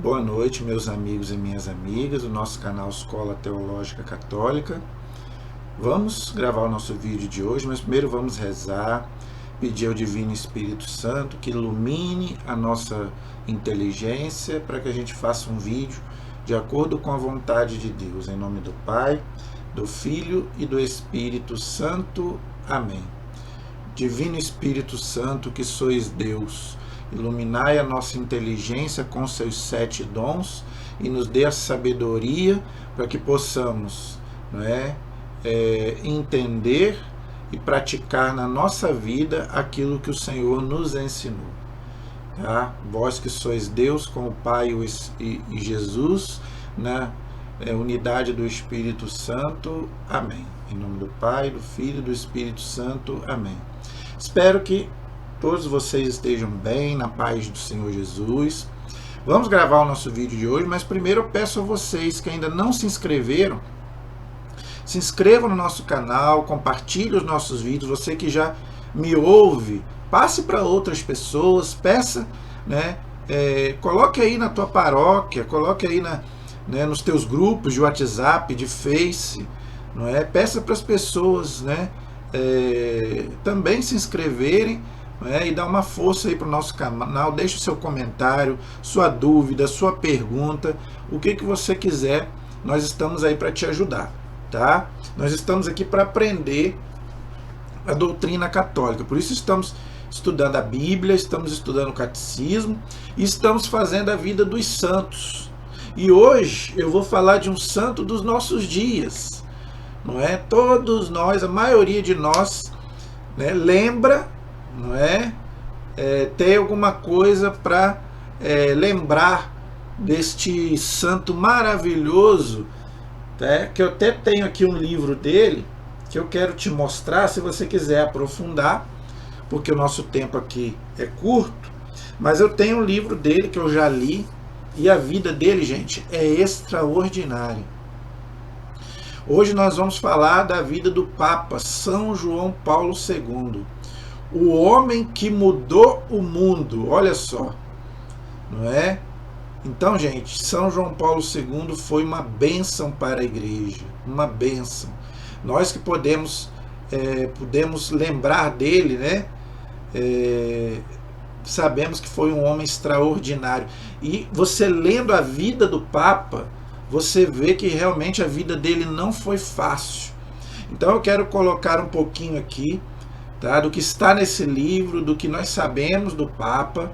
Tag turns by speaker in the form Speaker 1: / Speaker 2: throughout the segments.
Speaker 1: Boa noite, meus amigos e minhas amigas do nosso canal Escola Teológica Católica. Vamos gravar o nosso vídeo de hoje, mas primeiro vamos rezar, pedir ao Divino Espírito Santo que ilumine a nossa inteligência para que a gente faça um vídeo de acordo com a vontade de Deus. Em nome do Pai, do Filho e do Espírito Santo. Amém. Divino Espírito Santo, que sois Deus, iluminai a nossa inteligência com seus 7 dons e nos dê a sabedoria para que possamos entender e praticar na nossa vida aquilo que o Senhor nos ensinou. Tá? Vós que sois Deus com o Pai e Jesus, na unidade do Espírito Santo. Amém. Em nome do Pai, do Filho e do Espírito Santo. Amém. Espero que todos vocês estejam bem, na paz do Senhor Jesus. Vamos gravar o nosso vídeo de hoje, mas primeiro eu peço a vocês que ainda não se inscreveram, se inscrevam no nosso canal, compartilhe os nossos vídeos. Você que já me ouve, passe para outras pessoas, peça, coloque aí na tua paróquia, coloque aí nos teus grupos de WhatsApp, de Face, peça para as pessoas, também se inscreverem, e dar uma força aí para o nosso canal. Deixe o seu comentário, sua dúvida, sua pergunta, o que você quiser, nós estamos aí para te ajudar, tá? Nós estamos aqui para aprender a doutrina católica, por isso estamos estudando a Bíblia, estamos estudando o Catecismo e estamos fazendo a vida dos santos. E hoje eu vou falar de um santo dos nossos dias, Todos nós, a maioria de nós, lembra, tem alguma coisa para lembrar deste santo maravilhoso, que eu até tenho aqui um livro dele, que eu quero te mostrar, se você quiser aprofundar, porque o nosso tempo aqui é curto, mas eu tenho um livro dele que eu já li, e a vida dele, gente, é extraordinária. Hoje nós vamos falar da vida do Papa São João Paulo II, o homem que mudou o mundo, olha só, Então, gente, São João Paulo II foi uma bênção para a igreja, uma bênção. Nós que podemos lembrar dele, sabemos que foi um homem extraordinário. E você lendo a vida do Papa, você vê que realmente a vida dele não foi fácil. Então eu quero colocar um pouquinho aqui, do que está nesse livro, do que nós sabemos do Papa,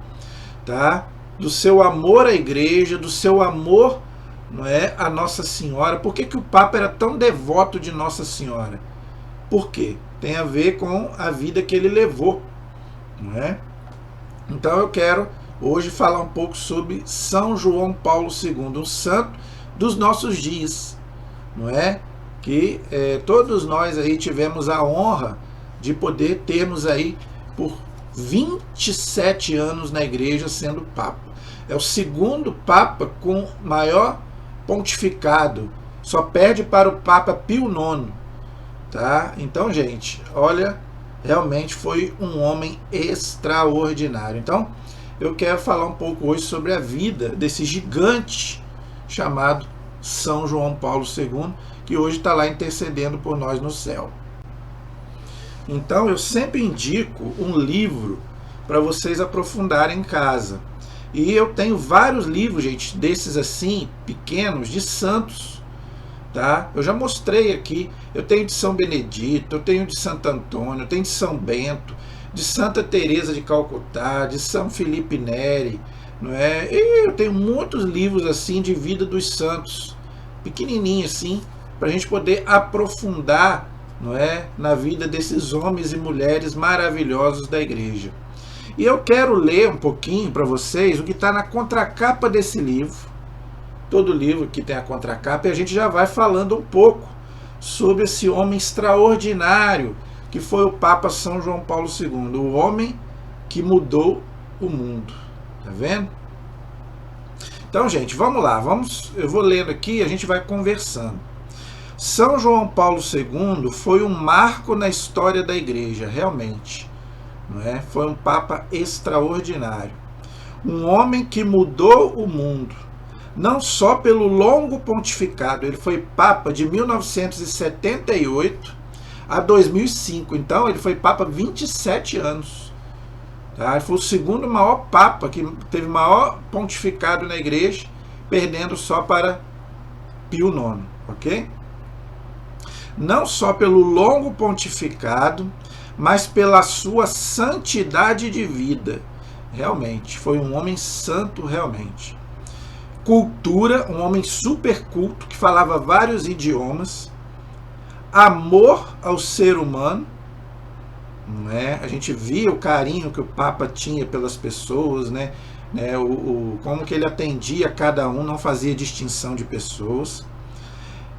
Speaker 1: do seu amor à igreja, do seu amor a Nossa Senhora. Por que o Papa era tão devoto de Nossa Senhora? Por quê? Tem a ver com a vida que ele levou. Então eu quero hoje falar um pouco sobre São João Paulo II, um santo dos nossos dias, que todos nós aí tivemos a honra de poder termos aí por 27 anos na igreja sendo Papa. É o segundo Papa com maior pontificado, só perde para o Papa Pio IX, Então, gente, olha, realmente foi um homem extraordinário. Então, eu quero falar um pouco hoje sobre a vida desse gigante chamado São João Paulo II, que hoje está lá intercedendo por nós no céu. Então eu sempre indico um livro para vocês aprofundarem em casa. E eu tenho vários livros, gente, desses assim, pequenos, de santos. Eu já mostrei aqui, eu tenho de São Benedito, eu tenho de Santo Antônio, eu tenho de São Bento, de Santa Teresa de Calcutá, de São Felipe Neri, E eu tenho muitos livros assim de vida dos santos, pequenininho assim, para a gente poder aprofundar, na vida desses homens e mulheres maravilhosos da igreja. E eu quero ler um pouquinho para vocês o que está na contracapa desse livro. Todo livro que tem a contracapa, e a gente já vai falando um pouco sobre esse homem extraordinário que foi o Papa São João Paulo II, o homem que mudou o mundo. Tá vendo? Então, gente, vamos lá. Eu vou lendo aqui e a gente vai conversando. São João Paulo II foi um marco na história da igreja, realmente. Foi um Papa extraordinário. Um homem que mudou o mundo. não só pelo longo pontificado, ele foi Papa de 1978 a 2005, então ele foi Papa 27 anos. Tá? Ele foi o segundo maior Papa, que teve maior pontificado na igreja, perdendo só para Pio IX, ok? Não só pelo longo pontificado, mas pela sua santidade de vida. Realmente, foi um homem santo, realmente. Cultura, um homem super culto, que falava vários idiomas. Amor ao ser humano. Não é? A gente via o carinho que o Papa tinha pelas pessoas, né? Como que ele atendia cada um, não fazia distinção de pessoas.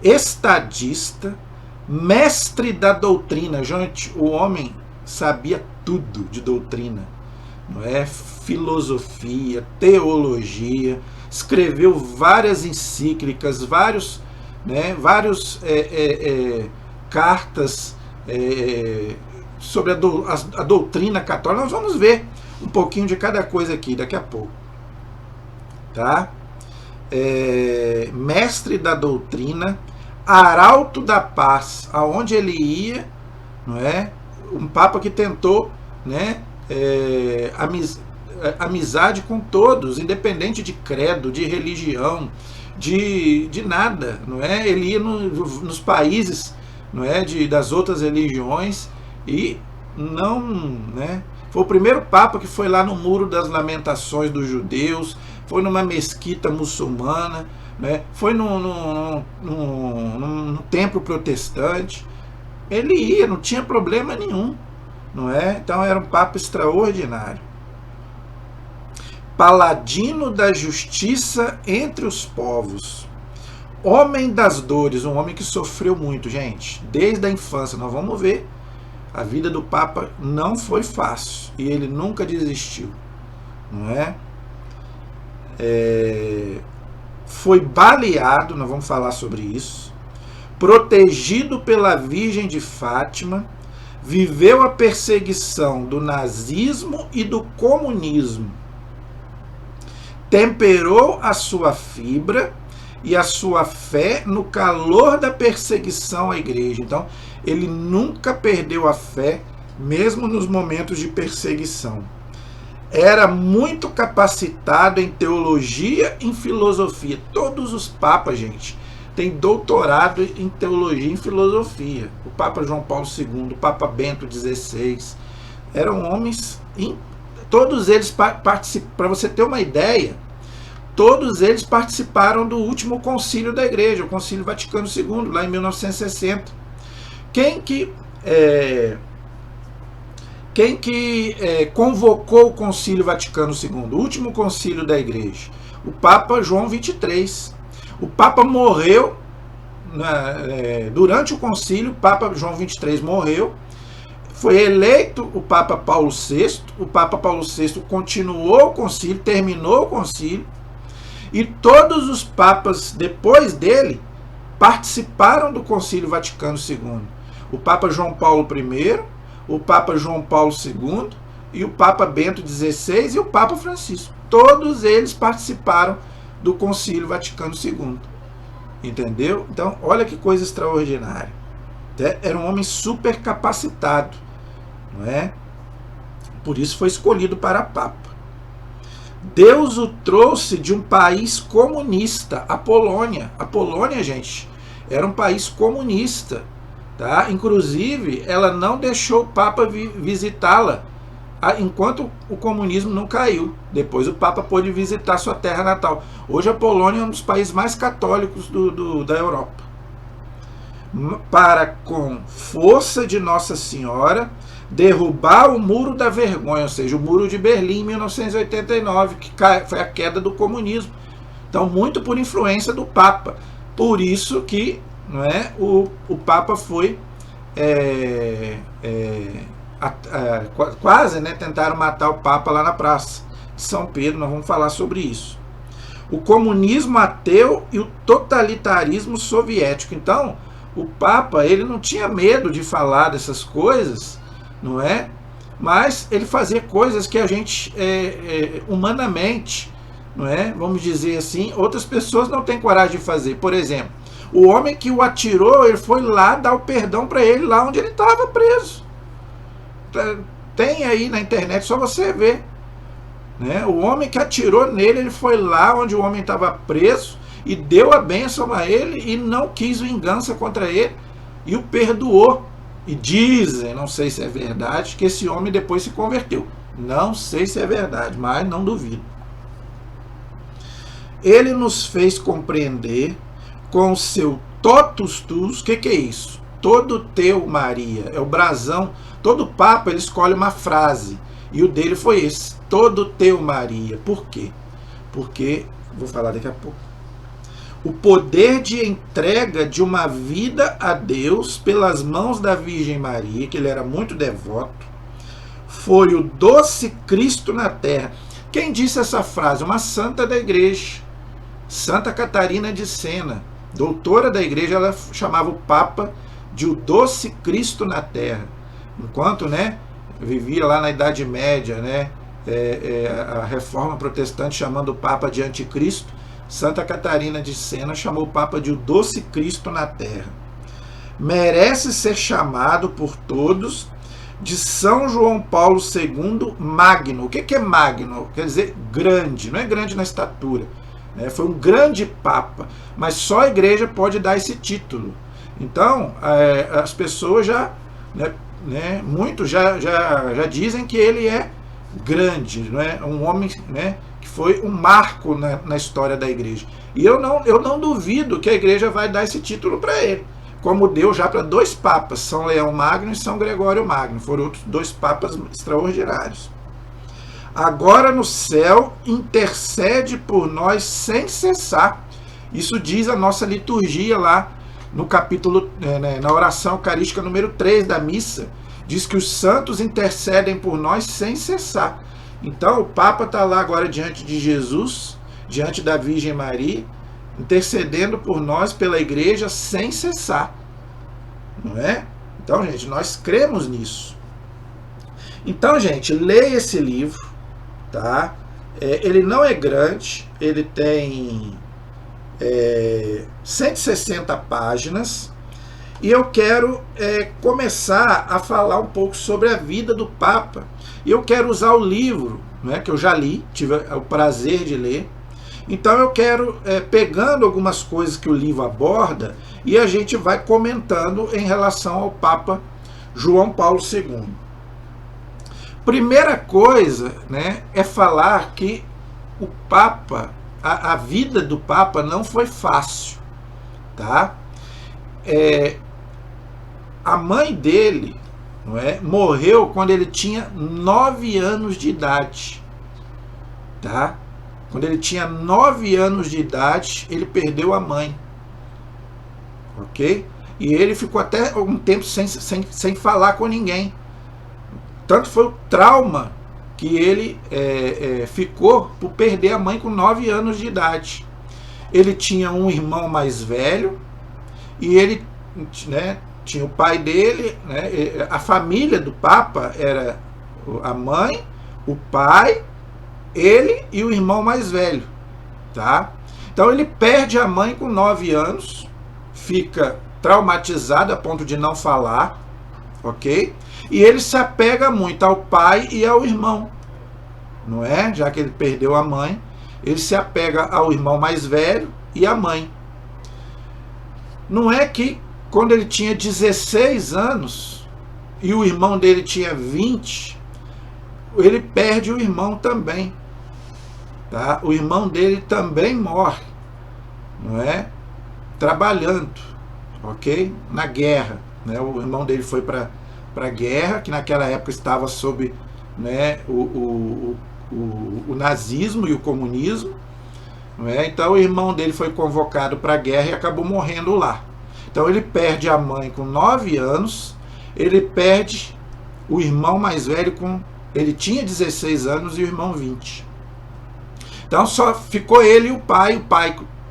Speaker 1: Estadista, mestre da doutrina. Gente, o homem sabia tudo de doutrina, não é? Filosofia, teologia, escreveu várias encíclicas, vários cartas sobre a doutrina católica. Nós vamos ver um pouquinho de cada coisa aqui daqui a pouco, tá? Mestre da doutrina, arauto da paz, aonde ele ia, não é? Um papa que tentou, né, amizade com todos, independente de credo, de religião, de nada, não é? Ele ia nos países, não é, das outras religiões e não, né? Foi o primeiro papa que foi lá no Muro das Lamentações dos judeus, foi numa mesquita muçulmana, né? Foi num templo protestante. Ele ia, não tinha problema nenhum, não é? Então era um papa extraordinário. Paladino da justiça entre os povos. Homem das dores, um homem que sofreu muito, gente, desde a infância. Nós vamos ver, a vida do Papa não foi fácil e ele nunca desistiu, não é? Foi baleado, nós vamos falar sobre isso, protegido pela Virgem de Fátima, viveu a perseguição do nazismo e do comunismo, temperou a sua fibra e a sua fé no calor da perseguição à igreja. Então, ele nunca perdeu a fé, mesmo nos momentos de perseguição. Era muito capacitado em teologia e em filosofia. Todos os papas, gente, têm doutorado em teologia e em filosofia. O Papa João Paulo II, o Papa Bento XVI, eram homens, todos eles participaram, para você ter uma ideia, todos eles participaram do último concílio da igreja, o Concílio Vaticano II, lá em 1960. Quem que convocou o Concílio Vaticano II, o último concílio da igreja? O Papa João XXIII. O Papa morreu, durante o concílio, o Papa João XXIII morreu, foi eleito o Papa Paulo VI, o Papa Paulo VI continuou o concílio, terminou o concílio, e todos os papas depois dele participaram do Concílio Vaticano II. O Papa João Paulo I, o Papa João Paulo II, e o Papa Bento XVI e o Papa Francisco. Todos eles participaram do Concílio Vaticano II. Entendeu? Então, olha que coisa extraordinária. Era um homem super capacitado, não é? Por isso foi escolhido para Papa. Deus o trouxe de um país comunista, a Polônia. A Polônia, gente, era um país comunista, tá? Inclusive, ela não deixou o Papa visitá-la enquanto o comunismo não caiu. Depois o Papa pôde visitar sua terra natal. Hoje a Polônia é um dos países mais católicos da Europa. Para, com força de Nossa Senhora, derrubar o muro da vergonha, ou seja, o muro de Berlim em 1989, que foi a queda do comunismo. Então, muito por influência do Papa. Por isso que, não é, o Papa foi quase, né, tentaram matar o Papa lá na Praça de São Pedro. Nós vamos falar sobre isso. O comunismo ateu e o totalitarismo soviético. Então, o Papa, ele não tinha medo de falar dessas coisas, não é? Mas ele fazia coisas que a gente humanamente não é? Vamos dizer assim, outras pessoas não têm coragem de fazer. Por exemplo, o homem que o atirou, ele foi lá dar o perdão para ele, lá onde ele estava preso. Tem aí na internet, só você ver. Né? O homem que atirou nele, ele foi lá onde o homem estava preso e deu a bênção a ele e não quis vingança contra ele e o perdoou. E dizem, não sei se é verdade, que esse homem depois se converteu. Não sei se é verdade, mas não duvido. Ele nos fez compreender com o seu totus tuus. O que é isso? Todo teu, Maria. É o brasão. Todo papa ele escolhe uma frase. E o dele foi esse. Todo teu, Maria. Por quê? Porque, vou falar daqui a pouco. O poder de entrega de uma vida a Deus pelas mãos da Virgem Maria, que ele era muito devoto, foi o doce Cristo na terra. Quem disse essa frase? Uma santa da igreja, Santa Catarina de Sena, doutora da igreja. Ela chamava o Papa de o doce Cristo na terra. Enquanto, né, vivia lá na Idade Média, né, a Reforma Protestante chamando o Papa de Anticristo, Santa Catarina de Sena chamou o Papa de o doce Cristo na terra. Merece ser chamado por todos de São João Paulo II Magno. O que é Magno? Quer dizer grande, não é grande na estatura. Né? Foi um grande Papa, mas só a igreja pode dar esse título. Então, as pessoas já, muitos já dizem que ele é grande, né? Um homem, né, que foi um marco na história da igreja. E eu não duvido que a igreja vai dar esse título para ele, como deu já para dois papas, São Leão Magno e São Gregório Magno. Foram outros dois papas extraordinários. Agora no céu intercede por nós sem cessar. Isso diz a nossa liturgia lá no capítulo, na oração eucarística número 3 da missa. Diz que os santos intercedem por nós sem cessar. Então o Papa está lá agora diante de Jesus, diante da Virgem Maria, intercedendo por nós pela igreja sem cessar. Não é? Então, gente, nós cremos nisso. Então, gente, leia esse livro, tá? Ele não é grande, ele tem 160 páginas. E eu quero começar a falar um pouco sobre a vida do Papa. E eu quero usar o livro, né, que eu já li, tive o prazer de ler. Então eu quero, pegando algumas coisas que o livro aborda, e a gente vai comentando em relação ao Papa João Paulo II. Primeira coisa, né, é falar que o Papa, a vida do Papa não foi fácil. Tá? A mãe dele, não é, morreu quando ele tinha 9 anos de idade. Tá? Quando ele tinha 9 anos de idade, ele perdeu a mãe. Ok? E ele ficou até um tempo sem falar com ninguém. Tanto foi o trauma que ele ficou por perder a mãe com 9 anos de idade. Ele tinha um irmão mais velho e ele, né, tinha o pai dele, né, a família do Papa era a mãe, o pai, ele e o irmão mais velho. Tá? Então ele perde a mãe com 9 anos, fica traumatizado a ponto de não falar, ok? E ele se apega muito ao pai e ao irmão, não é? Já que ele perdeu a mãe, ele se apega ao irmão mais velho e à mãe. Não é que quando ele tinha 16 anos e o irmão dele tinha 20, ele perde o irmão também. Tá? O irmão dele também morre, não é? Trabalhando, ok? Na guerra, né? O irmão dele foi para a guerra, que naquela época estava sob, né, o nazismo e o comunismo, não é? Então o irmão dele foi convocado para a guerra e acabou morrendo lá. Então ele perde a mãe com 9 anos, ele perde o irmão mais velho ele tinha 16 anos e o irmão 20. Então só ficou ele e o pai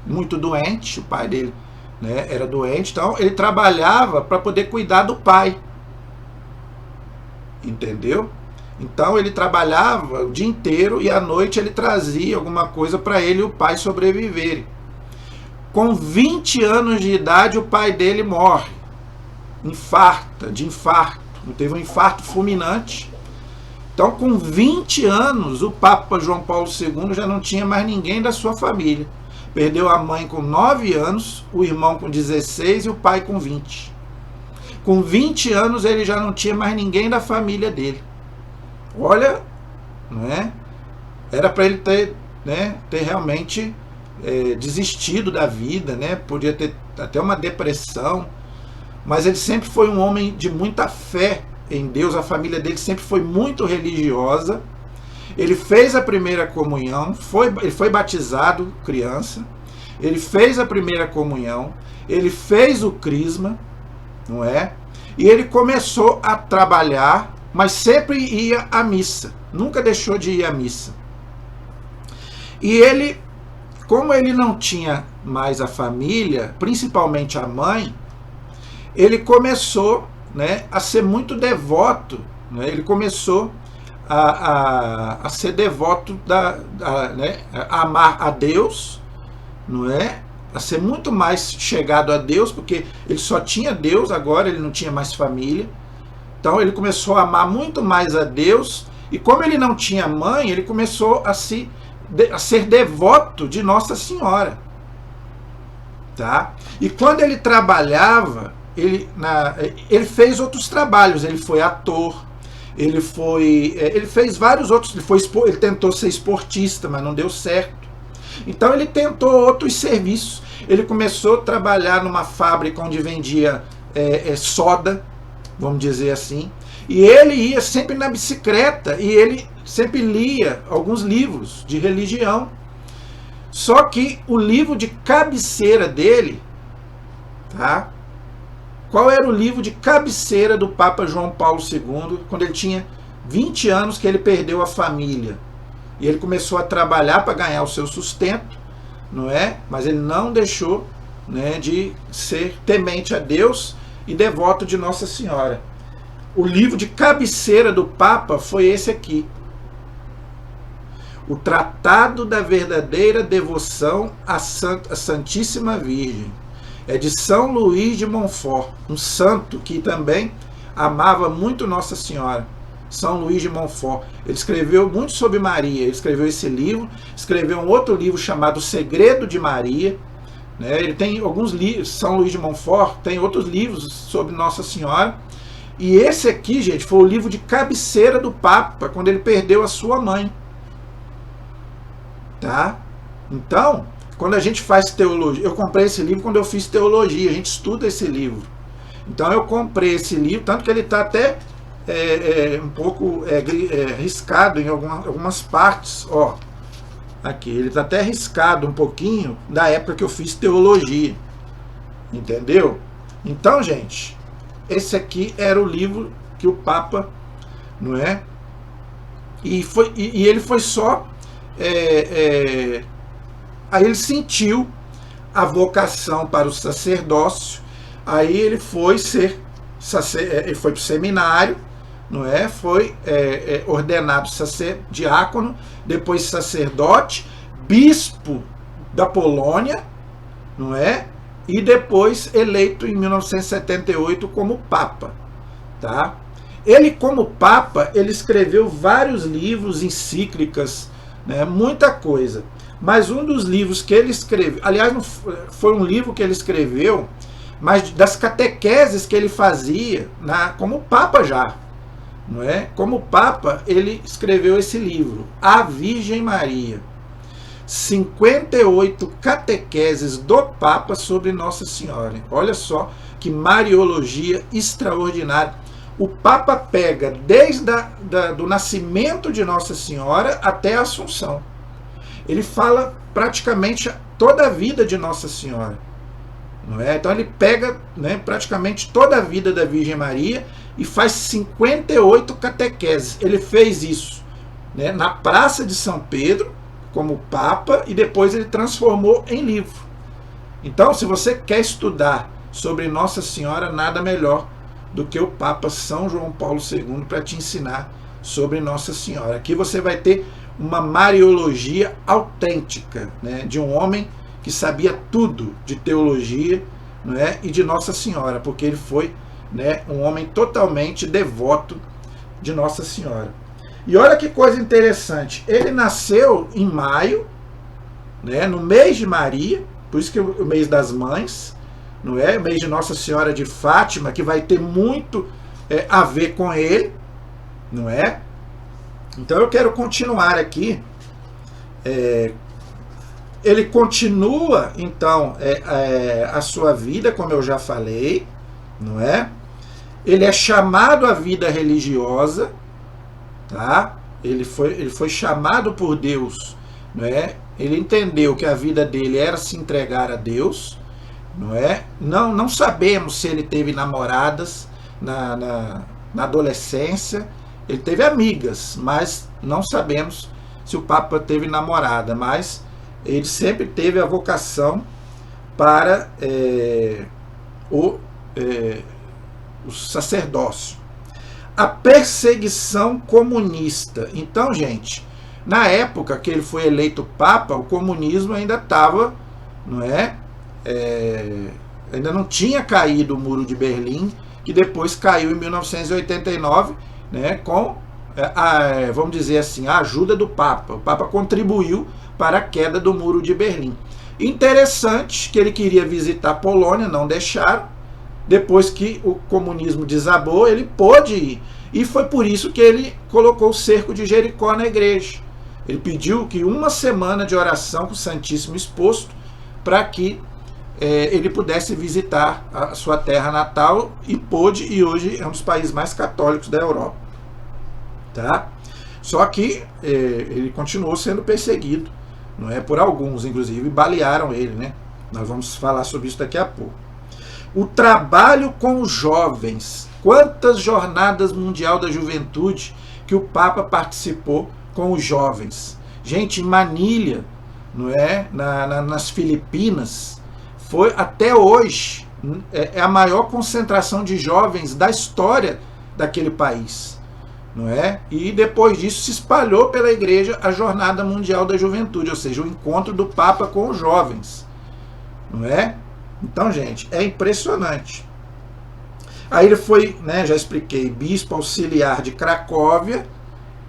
Speaker 1: muito doente, o pai dele, né, era doente, então ele trabalhava para poder cuidar do pai. Entendeu? Então ele trabalhava o dia inteiro e à noite ele trazia alguma coisa para ele e o pai sobreviverem. Com 20 anos de idade o pai dele morre, de infarto, teve um infarto fulminante. Então com 20 anos o Papa João Paulo II já não tinha mais ninguém da sua família. Perdeu a mãe com 9 anos, o irmão com 16 e o pai com 20. Com 20 anos ele já não tinha mais ninguém da família dele. Olha, não é? Era para ele ter realmente desistido da vida, né? Podia ter até uma depressão, mas ele sempre foi um homem de muita fé em Deus. A família dele sempre foi muito religiosa. Ele fez a primeira comunhão, ele foi batizado criança, ele fez a primeira comunhão, ele fez o crisma, não é? E ele começou a trabalhar, mas sempre ia à missa, nunca deixou de ir à missa. E ele, como ele não tinha mais a família, principalmente a mãe, ele começou, né, a ser muito devoto, né? Ele começou a ser devoto, a amar a Deus, não é? A ser muito mais chegado a Deus, porque ele só tinha Deus agora, ele não tinha mais família. Então ele começou a amar muito mais a Deus, e como ele não tinha mãe, ele começou a ser devoto de Nossa Senhora. Tá? E quando ele trabalhava, ele fez outros trabalhos, ele foi ator, ele fez vários outros, ele tentou ser esportista, mas não deu certo. Então ele tentou outros serviços. Ele começou a trabalhar numa fábrica onde vendia soda, vamos dizer assim, e ele ia sempre na bicicleta e ele sempre lia alguns livros de religião. Só que o livro de cabeceira dele, tá? Qual era o livro de cabeceira do Papa João Paulo II, quando ele tinha 20 anos, que ele perdeu a família? E ele começou a trabalhar para ganhar o seu sustento, não é? Mas ele não deixou, né, de ser temente a Deus e devoto de Nossa Senhora. O livro de cabeceira do Papa foi esse aqui: O Tratado da Verdadeira Devoção à Santíssima Virgem. É de São Luís de Montfort, um santo que também amava muito Nossa Senhora. São Luís de Montfort. Ele escreveu muito sobre Maria. Ele escreveu esse livro, escreveu um outro livro chamado O Segredo de Maria. Né? Ele tem alguns livros, São Luís de Montfort tem outros livros sobre Nossa Senhora. E esse aqui, gente, foi o livro de cabeceira do Papa, quando ele perdeu a sua mãe. Tá? Então, quando a gente faz teologia, eu comprei esse livro quando eu fiz teologia, a gente estuda esse livro. Então eu comprei esse livro, tanto que ele está até um pouco riscado em algumas partes. Ó, aqui, ele está até riscado um pouquinho da época que eu fiz teologia. Entendeu? Então, gente, esse aqui era o livro que o Papa, não é? E ele foi só... Aí ele sentiu a vocação para o sacerdócio, aí ele foi ele foi para o seminário, não é? Foi ordenado diácono, depois sacerdote, bispo da Polônia, não é? E depois eleito em 1978 como Papa, tá? Ele, como Papa, ele escreveu vários livros, encíclicas, né? Muita coisa. Mas um dos livros que ele escreveu, aliás, não foi um livro que ele escreveu, mas das catequeses que ele fazia como Papa já, não é? Como Papa, ele escreveu esse livro, A Virgem Maria. 58 catequeses do Papa sobre Nossa Senhora. Olha só que mariologia extraordinária. O Papa pega desde do nascimento de Nossa Senhora até a Assunção. Ele fala praticamente toda a vida de Nossa Senhora, não é? Então ele pega, né, praticamente toda a vida da Virgem Maria e faz 58 catequeses. Ele fez isso, né, na Praça de São Pedro, como Papa, e depois ele transformou em livro. Então, se você quer estudar sobre Nossa Senhora, nada melhor do que o Papa São João Paulo II para te ensinar sobre Nossa Senhora. Aqui você vai ter uma mariologia autêntica, né, de um homem que sabia tudo de teologia, não é, e de Nossa Senhora, porque ele foi, né, um homem totalmente devoto de Nossa Senhora. E olha que coisa interessante, ele nasceu em maio, né, no mês de Maria, por isso que é o mês das mães, não é? O mês de Nossa Senhora de Fátima, que vai ter muito a ver com ele, não é? Então eu quero continuar aqui. Ele continua, então, a sua vida, como eu já falei, não é? Ele é chamado à vida religiosa, tá? Ele foi chamado por Deus, não é? Ele entendeu que a vida dele era se entregar a Deus, não é? Não sabemos se ele teve namoradas na adolescência. Ele teve amigas, mas não sabemos se o Papa teve namorada, mas ele sempre teve a vocação para o sacerdócio. A perseguição comunista. Então, gente, na época que ele foi eleito Papa, o comunismo ainda estava, não é? Ainda não tinha caído o Muro de Berlim, que depois caiu em 1989, né, com, vamos dizer assim, a ajuda do Papa. O Papa contribuiu para a queda do Muro de Berlim. Interessante que ele queria visitar a Polônia, não deixaram. Depois que o comunismo desabou, ele pôde ir. E foi por isso que ele colocou o cerco de Jericó na igreja. Ele pediu que uma semana de oração com o Santíssimo exposto, para que ele pudesse visitar a sua terra natal, e pôde, e hoje é um dos países mais católicos da Europa. Tá? Só que ele continuou sendo perseguido, não é, por alguns, inclusive balearam ele, né? Nós vamos falar sobre isso daqui a pouco. O trabalho com os jovens. Quantas jornadas mundial da juventude que o Papa participou com os jovens? Gente, em Manilha, não é? Nas Filipinas, foi até hoje a maior concentração de jovens da história daquele país, não é? E depois disso se espalhou pela igreja a Jornada Mundial da Juventude, ou seja, o encontro do Papa com os jovens, não é? Então, gente, é impressionante. Aí ele foi, né, já expliquei, bispo auxiliar de Cracóvia,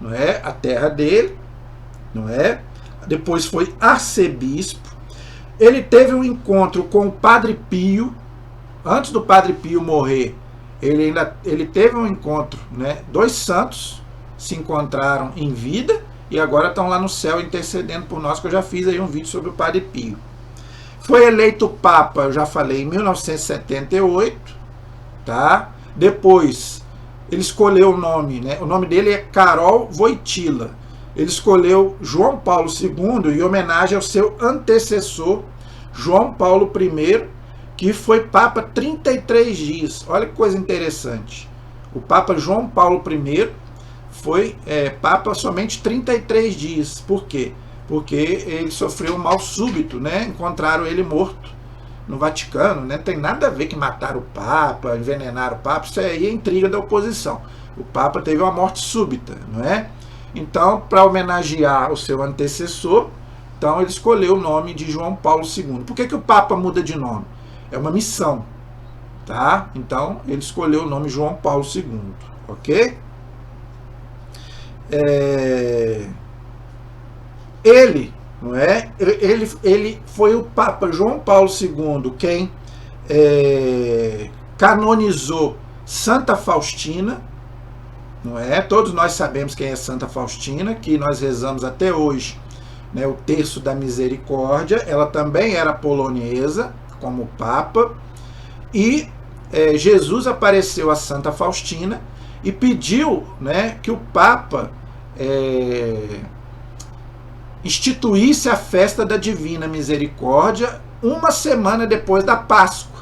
Speaker 1: não é? A terra dele, não é? Depois foi arcebispo. Ele teve um encontro com o Padre Pio. Antes do Padre Pio morrer, ele teve um encontro, né? Dois santos se encontraram em vida e agora estão lá no céu intercedendo por nós, que eu já fiz aí um vídeo sobre o Padre Pio. Foi eleito Papa, eu já falei, em 1978, tá? Depois, ele escolheu o nome, né? O nome dele é Karol Wojtyła. Ele escolheu João Paulo II em homenagem ao seu antecessor, João Paulo I, que foi Papa 33 dias. Olha que coisa interessante. O Papa João Paulo I foi Papa somente 33 dias. Por quê? Porque ele sofreu um mal súbito, né? Encontraram ele morto no Vaticano, né? Não tem nada a ver que mataram o Papa, envenenaram o Papa, isso aí é intriga da oposição. O Papa teve uma morte súbita, não é? Então, para homenagear o seu antecessor, então ele escolheu o nome de João Paulo II. Por que o Papa muda de nome? É uma missão, tá? Então, ele escolheu o nome João Paulo II, ok? Ele, não é? Ele foi o Papa João Paulo II quem canonizou Santa Faustina, não é? Todos nós sabemos quem é Santa Faustina, que nós rezamos até hoje, né, o Terço da Misericórdia. Ela também era polonesa, como Papa, e Jesus apareceu a Santa Faustina e pediu, né, que o Papa instituísse a festa da Divina Misericórdia uma semana depois da Páscoa.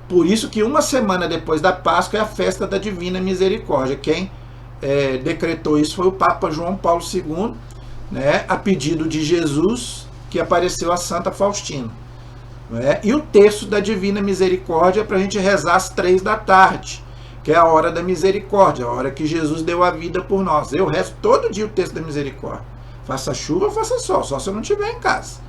Speaker 1: Por isso que uma semana depois da Páscoa é a festa da Divina Misericórdia. Quem decretou isso foi o Papa João Paulo II, né, a pedido de Jesus, que apareceu a Santa Faustina. E o Terço da Divina Misericórdia é para a gente rezar às 3 da tarde. que é a hora da misericórdia, a hora que Jesus deu a vida por nós. Eu rezo todo dia o texto da misericórdia. Faça chuva ou faça sol, só se eu não estiver em casa.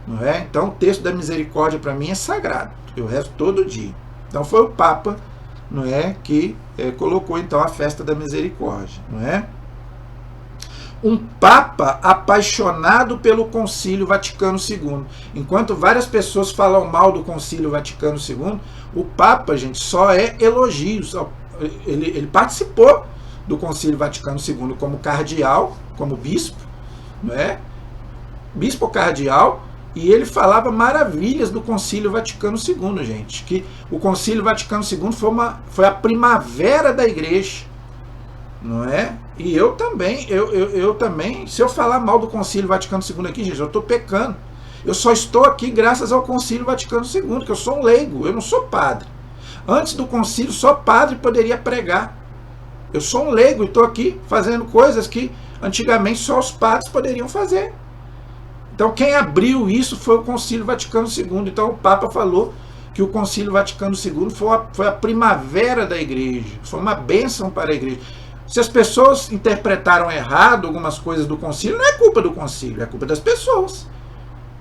Speaker 1: Não é? Então o texto da misericórdia para mim é sagrado. Eu rezo todo dia. Então foi o Papa, não é, que colocou então a festa da misericórdia, não é? Um Papa apaixonado pelo Concílio Vaticano II. Enquanto várias pessoas falam mal do Concílio Vaticano II, o Papa, gente, só é elogios. Ele participou do Concílio Vaticano II como cardeal, como bispo, não é? Bispo cardeal, e ele falava maravilhas do Concílio Vaticano II, gente. Que o Concílio Vaticano II foi a primavera da igreja, não é? E eu também, se eu falar mal do Concílio Vaticano II aqui, gente, eu estou pecando. Eu só estou aqui graças ao Concílio Vaticano II, que eu sou um leigo, eu não sou padre. Antes do concílio, só padre poderia pregar. Eu sou um leigo e estou aqui fazendo coisas que antigamente só os padres poderiam fazer. Então quem abriu isso foi o Concílio Vaticano II. Então o Papa falou que o Concílio Vaticano II foi a primavera da igreja, foi uma bênção para a igreja. Se as pessoas interpretaram errado algumas coisas do concílio, não é culpa do concílio, é culpa das pessoas.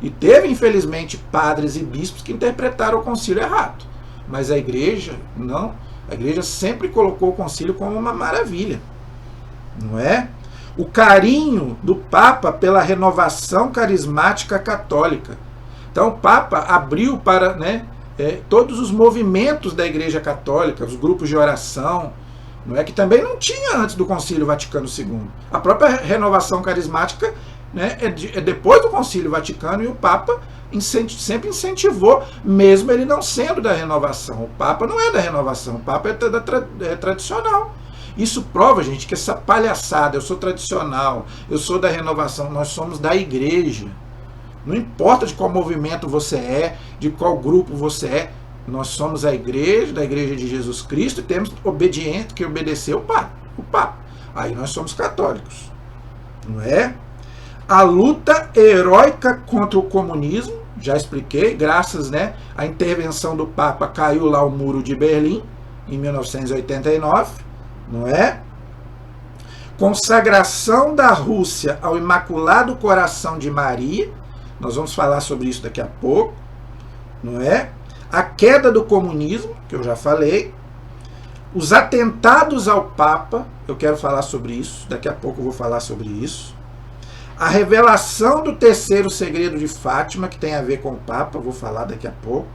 Speaker 1: E teve, infelizmente, padres e bispos que interpretaram o concílio errado. Mas a igreja, não. A igreja sempre colocou o concílio como uma maravilha. Não é? O carinho do Papa pela renovação carismática católica. Então o Papa abriu para, né, todos os movimentos da igreja católica, os grupos de oração, não é, que também não tinha antes do Concílio Vaticano II. A própria renovação carismática, né, é depois do Concílio Vaticano, e o Papa sempre incentivou, mesmo ele não sendo da renovação. O Papa não é da renovação, o Papa é tradicional. Isso prova, gente, que essa palhaçada, eu sou tradicional, eu sou da renovação, nós somos da igreja. Não importa de qual movimento você é, de qual grupo você é, nós somos a igreja, da igreja de Jesus Cristo, e temos que obedecer o Papa. Aí nós somos católicos. Não é? A luta heróica contra o comunismo, já expliquei, graças, né, à intervenção do Papa, caiu lá o Muro de Berlim, em 1989, não é? Consagração da Rússia ao Imaculado Coração de Maria, nós vamos falar sobre isso daqui a pouco, não é? A queda do comunismo, que eu já falei, os atentados ao Papa, eu quero falar sobre isso, daqui a pouco eu vou falar sobre isso, a revelação do terceiro segredo de Fátima, que tem a ver com o Papa, eu vou falar daqui a pouco,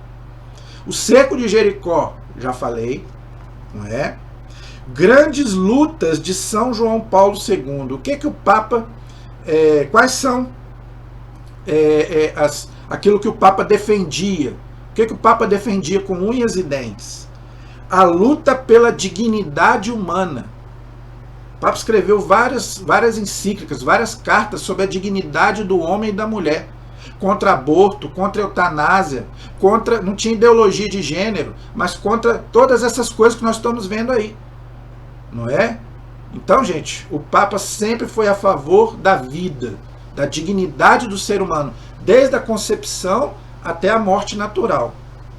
Speaker 1: o cerco de Jericó, já falei, não é? Grandes lutas de São João Paulo II, o que o Papa, quais são aquilo que o Papa defendia? O que o Papa defendia com unhas e dentes? A luta pela dignidade humana. O Papa escreveu várias encíclicas, várias cartas sobre a dignidade do homem e da mulher. Contra aborto, contra eutanásia, não tinha ideologia de gênero, mas contra todas essas coisas que nós estamos vendo aí. Não é? Então, gente, o Papa sempre foi a favor da vida, da dignidade do ser humano, desde a concepção até a morte natural.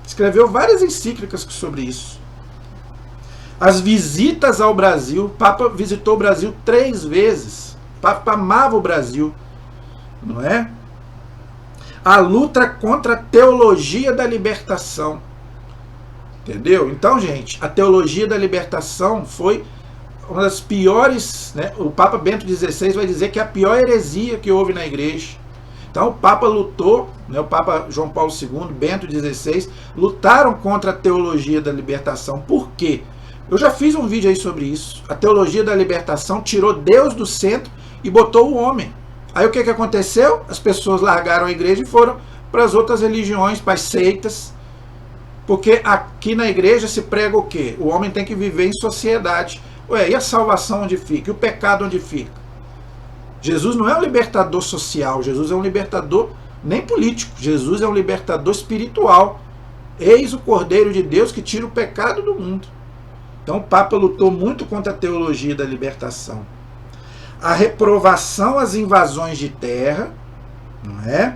Speaker 1: Escreveu várias encíclicas sobre isso. As visitas ao Brasil, o Papa visitou o Brasil 3 vezes. O Papa amava o Brasil, não é? A luta contra a teologia da libertação. Entendeu? Então, gente, a teologia da libertação foi uma das piores, né? O Papa Bento XVI vai dizer que é a pior heresia que houve na igreja. Então o Papa lutou, né, o Papa João Paulo II, Bento XVI, lutaram contra a teologia da libertação. Por quê? Eu já fiz um vídeo aí sobre isso. A teologia da libertação tirou Deus do centro e botou o homem. Aí o que aconteceu? As pessoas largaram a igreja e foram para as outras religiões, para as seitas. Porque aqui na igreja se prega o quê? O homem tem que viver em sociedade. Ué, e a salvação onde fica? E o pecado onde fica? Jesus não é um libertador social, Jesus é um libertador nem político, Jesus é um libertador espiritual. Eis o Cordeiro de Deus que tira o pecado do mundo. Então o Papa lutou muito contra a teologia da libertação. A reprovação às invasões de terra, não é?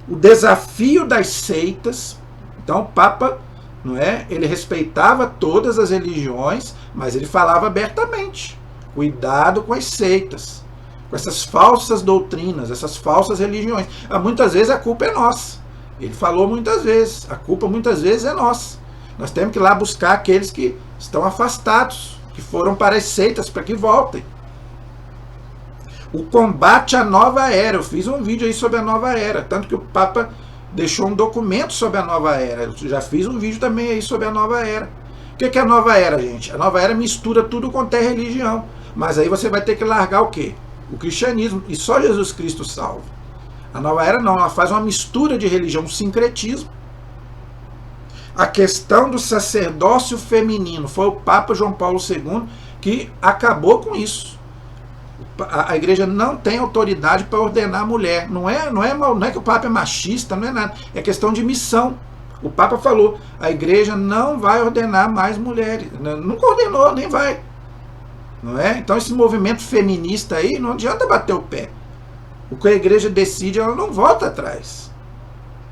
Speaker 1: O desafio das seitas. Então o Papa não é? Ele respeitava todas as religiões, mas ele falava abertamente: cuidado com as seitas, com essas falsas doutrinas, essas falsas religiões. Muitas vezes a culpa é nossa. Ele falou muitas vezes, a culpa muitas vezes é nossa. Nós temos que ir lá buscar aqueles que estão afastados, que foram para as seitas, para que voltem. O combate à nova era. Eu fiz um vídeo aí sobre a nova era, tanto que o Papa deixou um documento sobre a nova era. Eu já fiz um vídeo também aí sobre a nova era. O que é a nova era, gente? A nova era mistura tudo quanto é religião. Mas aí você vai ter que largar o quê? O cristianismo. E só Jesus Cristo salva. A nova era não, ela faz uma mistura de religião, um sincretismo. A questão do sacerdócio feminino. Foi o Papa João Paulo II que acabou com isso. A igreja não tem autoridade para ordenar a mulher. Não é que o Papa é machista, não é nada. É questão de missão. O Papa falou: a igreja não vai ordenar mais mulheres. Nunca ordenou, nem vai. Não é? Então esse movimento feminista aí, não adianta bater o pé. O que a igreja decide, ela não volta atrás.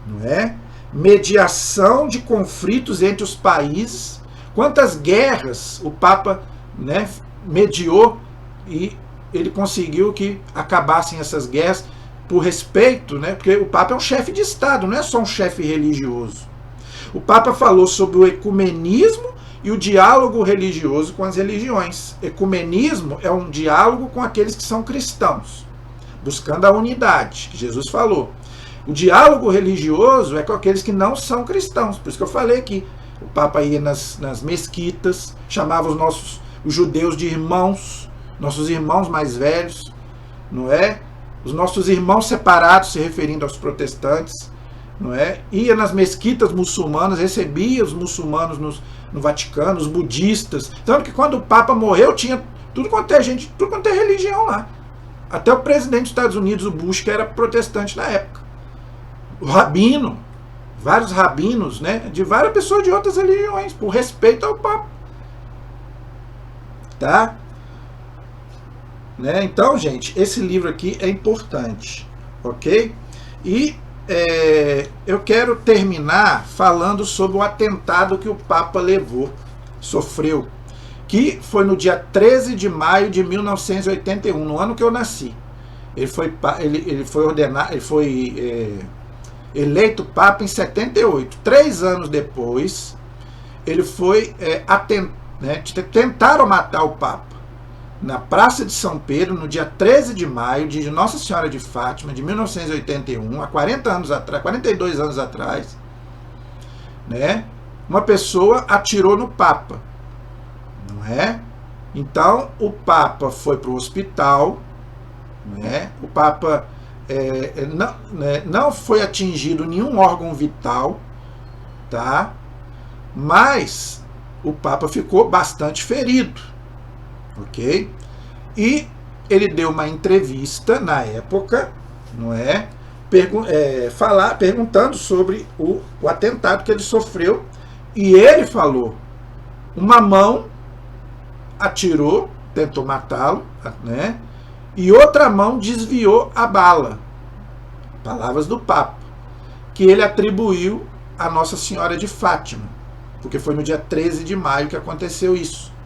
Speaker 1: Não é? Mediação de conflitos entre os países. Quantas guerras o Papa, né, mediou e ele conseguiu que acabassem essas guerras por respeito, né? Porque o Papa é um chefe de Estado, não é só um chefe religioso. O Papa falou sobre o ecumenismo e o diálogo religioso com as religiões. Ecumenismo é um diálogo com aqueles que são cristãos, buscando a unidade, que Jesus falou. O diálogo religioso é com aqueles que não são cristãos. Por isso que eu falei que o Papa ia nas mesquitas, chamava os judeus de irmãos, nossos irmãos mais velhos, não é? Os nossos irmãos separados, se referindo aos protestantes, não é? Ia nas mesquitas muçulmanas, recebia os muçulmanos no Vaticano, os budistas. Tanto que quando o Papa morreu, tinha tudo quanto é gente, tudo quanto é religião lá. Até o presidente dos Estados Unidos, o Bush, que era protestante na época. O rabino, vários rabinos, né? De várias pessoas de outras religiões, por respeito ao Papa. Tá? Né? Então, gente, esse livro aqui é importante, ok? E eu quero terminar falando sobre o atentado que o Papa sofreu, que foi no dia 13 de maio de 1981, no ano que eu nasci. Ele foi eleito Papa em 78. 3 anos depois, ele foi tentaram matar o Papa na Praça de São Pedro, no dia 13 de maio de Nossa Senhora de Fátima, de 1981, há 42 anos atrás, né? Uma pessoa atirou no Papa, não é? Então, o Papa foi para o hospital, né? O Papa não foi atingido nenhum órgão vital, tá? Mas o Papa ficou bastante ferido. Ok? E ele deu uma entrevista na época, não é? Perguntando sobre o atentado que ele sofreu. E ele falou: uma mão atirou, tentou matá-lo, né? E outra mão desviou a bala. Palavras do Papa, que ele atribuiu a Nossa Senhora de Fátima, porque foi no dia 13 de maio que aconteceu isso.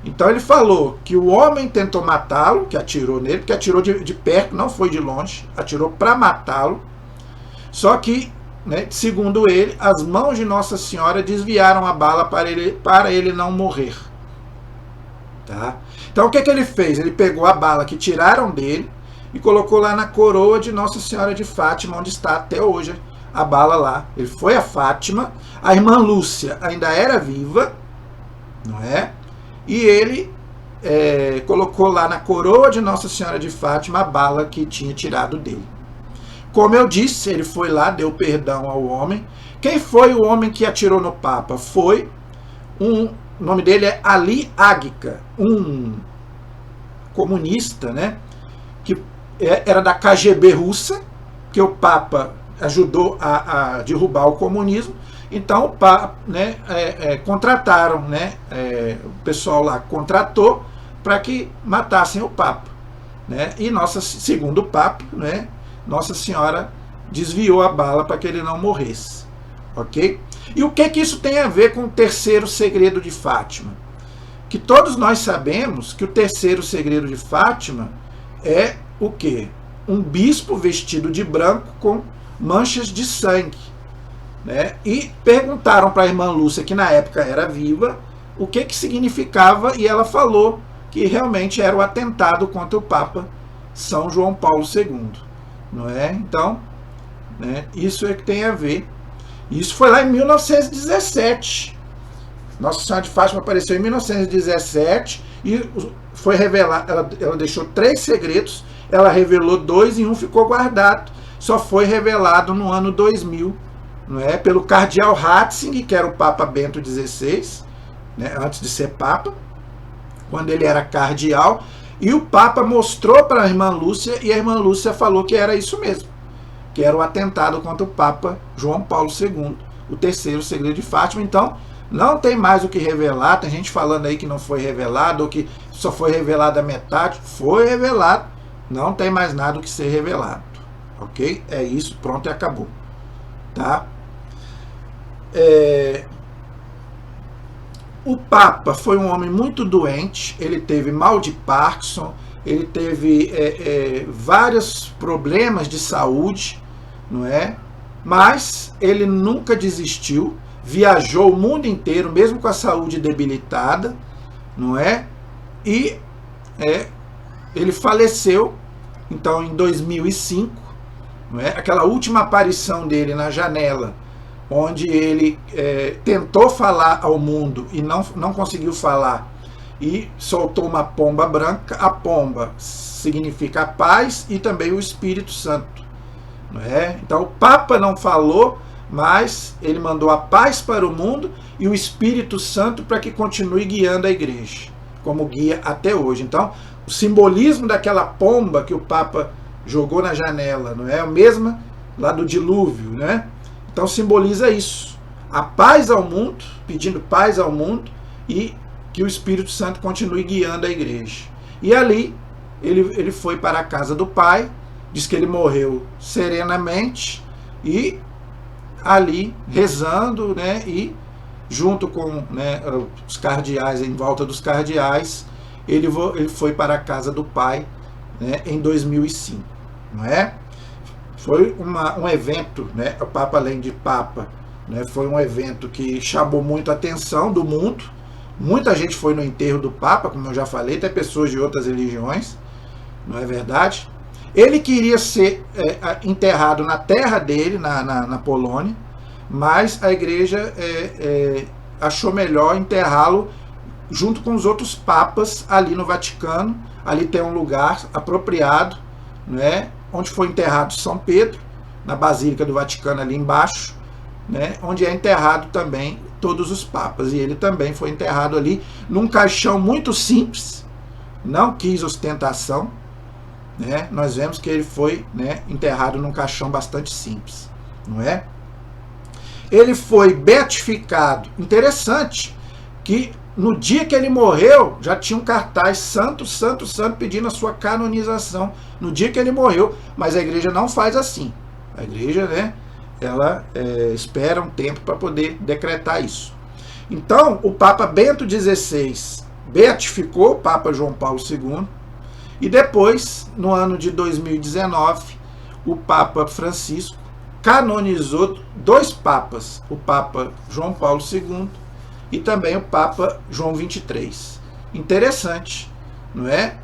Speaker 1: Então ele falou que o homem tentou matá-lo, que atirou nele, porque atirou de perto, não foi de longe, atirou para matá-lo. Só que, né, segundo ele, as mãos de Nossa Senhora desviaram a bala para ele não morrer. Tá? Então o que ele fez? Ele pegou a bala que tiraram dele e colocou lá na coroa de Nossa Senhora de Fátima, onde está até hoje a bala lá. Ele foi a Fátima, a irmã Lúcia ainda era viva, não é? E ele colocou lá na coroa de Nossa Senhora de Fátima a bala que tinha tirado dele. Como eu disse, ele foi lá, deu perdão ao homem. Quem foi o homem que atirou no Papa? Foi o nome dele é Ali Agca, um comunista, né? Que era da KGB russa, que o Papa ajudou a derrubar o comunismo. Então, o Papa, né, contrataram, né, o pessoal lá contratou para que matassem o Papa, né? E segundo o Papa, né, Nossa Senhora desviou a bala para que ele não morresse, ok? E o que isso tem a ver com o terceiro segredo de Fátima? Que todos nós sabemos que o terceiro segredo de Fátima é o quê? Um bispo vestido de branco com manchas de sangue. Né? E perguntaram para a irmã Lúcia, que na época era viva, o que significava, e ela falou que realmente era o atentado contra o Papa São João Paulo II. Não é? Então, né, isso é que tem a ver. Isso foi lá em 1917. Nossa Senhora de Fátima apareceu em 1917 e foi revelado. Ela deixou 3 segredos, ela revelou 2 e um ficou guardado. Só foi revelado no ano 2000, não é? Pelo cardeal Ratzinger, que era o Papa Bento XVI, né, antes de ser Papa, quando ele era cardeal, e o Papa mostrou para a irmã Lúcia, e a irmã Lúcia falou que era isso mesmo, que era o atentado contra o Papa João Paulo II, o terceiro segredo de Fátima. Então, não tem mais o que revelar. Tem gente falando aí que não foi revelado, ou que só foi revelado a metade. Foi revelado, não tem mais nada o que ser revelado. Ok? É isso, pronto e acabou. Tá? O Papa foi um homem muito doente, ele teve mal de Parkinson, ele teve vários problemas de saúde, não é? Mas ele nunca desistiu, viajou o mundo inteiro, mesmo com a saúde debilitada, não é? E ele faleceu, então, em 2005, não é? Aquela última aparição dele na janela, onde ele tentou falar ao mundo e não conseguiu falar, e soltou uma pomba branca. A pomba significa a paz e também o Espírito Santo. Não é? Então o Papa não falou, mas ele mandou a paz para o mundo e o Espírito Santo para que continue guiando a igreja, como guia até hoje. Então o simbolismo daquela pomba que o Papa jogou na janela, não é? O mesmo lá do dilúvio, né? Então simboliza isso, a paz ao mundo, pedindo paz ao mundo, e que o Espírito Santo continue guiando a igreja. E ali ele foi para a casa do Pai, diz que ele morreu serenamente, e ali rezando, né, e junto com, né, os cardeais, em volta dos cardeais, ele foi para a casa do Pai, né, em 2005, não é? Foi um evento, né, o Papa, além de Papa, né, foi um evento que chamou muito a atenção do mundo. Muita gente foi no enterro do Papa, como eu já falei, até pessoas de outras religiões, não é verdade? Ele queria ser enterrado na terra dele, na Polônia, mas a igreja achou melhor enterrá-lo junto com os outros papas ali no Vaticano. Ali tem um lugar apropriado, né, onde foi enterrado São Pedro, na Basílica do Vaticano ali embaixo, né, onde é enterrado também todos os papas, e ele também foi enterrado ali num caixão muito simples, não quis ostentação, né? Nós vemos que ele foi, né, enterrado num caixão bastante simples, não é? Ele foi beatificado. Interessante que no dia que ele morreu, já tinha um cartaz santo, santo, santo, pedindo a sua canonização, no dia que ele morreu, mas a igreja não faz assim. A igreja, né, ela espera um tempo para poder decretar isso. Então, o Papa Bento XVI beatificou o Papa João Paulo II, e depois, no ano de 2019, o Papa Francisco canonizou 2 papas, o Papa João Paulo II e também o Papa João XXIII. Interessante, não é?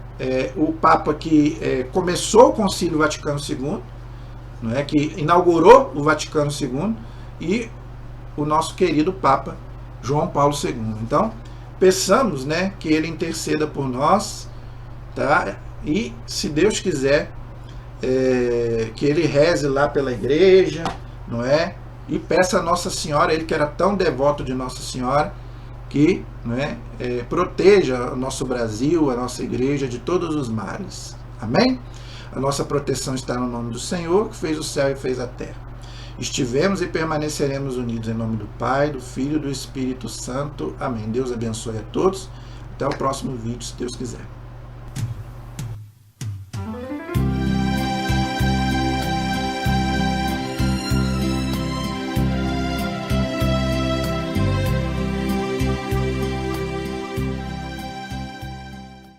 Speaker 1: O Papa que começou o Concílio Vaticano II, não é? Que inaugurou o Vaticano II, e o nosso querido Papa João Paulo II. Então, peçamos, né, que ele interceda por nós, tá? E, se Deus quiser, que ele reze lá pela igreja, não é? E peça a Nossa Senhora, ele que era tão devoto de Nossa Senhora, que, né, proteja o nosso Brasil, a nossa igreja de todos os males. Amém? A nossa proteção está no nome do Senhor, que fez o céu e fez a terra. Estivemos e permaneceremos unidos em nome do Pai, do Filho e do Espírito Santo. Amém. Deus abençoe a todos. Até o próximo vídeo, se Deus quiser.